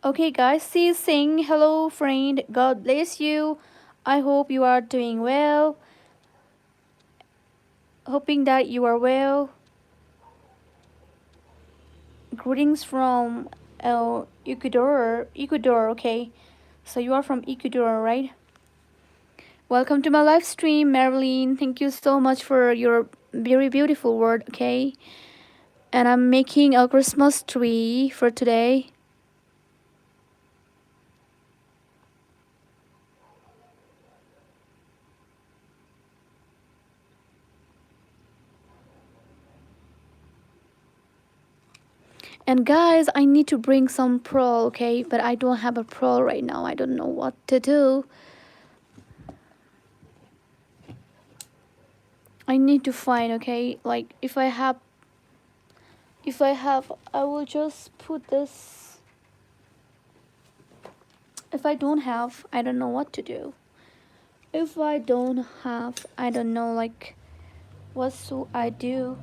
Okay, guys, she's saying hello, friend. God bless you. I hope you are doing well. Hoping that you are well. Greetings from Ecuador. Ecuador, okay. So you are from Ecuador, right? Welcome to my live stream, Marilyn. Thank you so much for your very beautiful word, okay? And I'm making a Christmas tree for today. And guys, I need to bring some pearl, okay? But I don't have a pearl right now. I don't know what to do. I need to find, okay? Like if I have, I will just put this. If I don't have, I don't know what to do. If I don't have, I don't know like what should I do?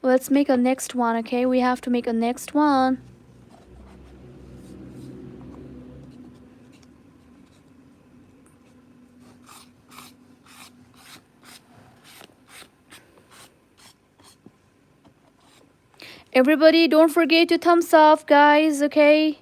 Let's make a next one, okay? We have to make a next one. Everybody, don't forget to thumbs up, guys, okay?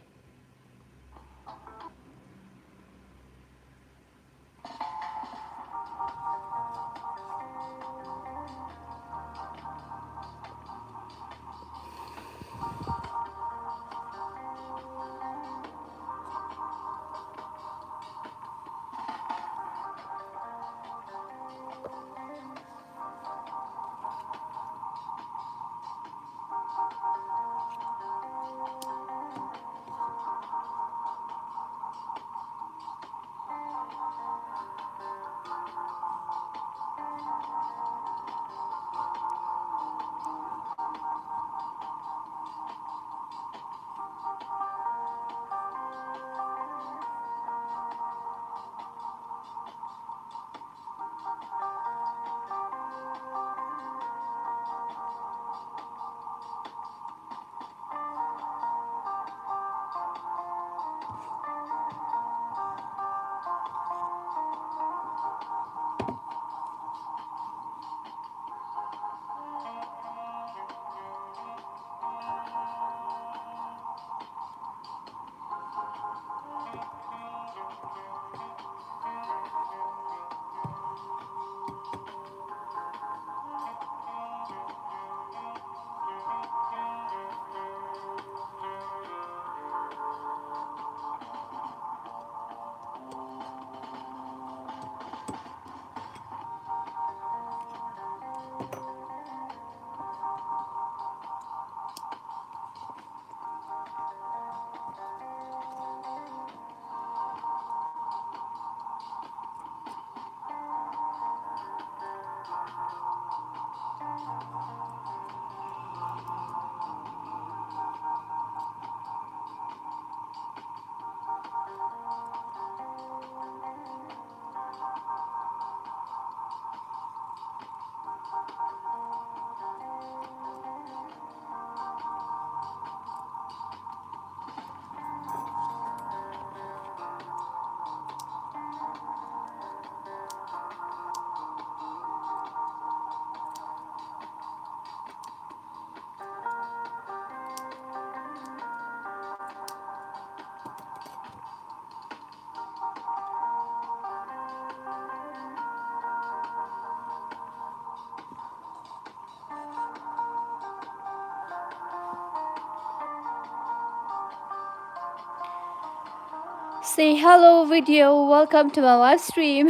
Say hello, video. Welcome to my live stream.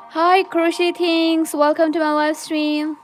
Hi, Crocheting. Welcome to my live stream.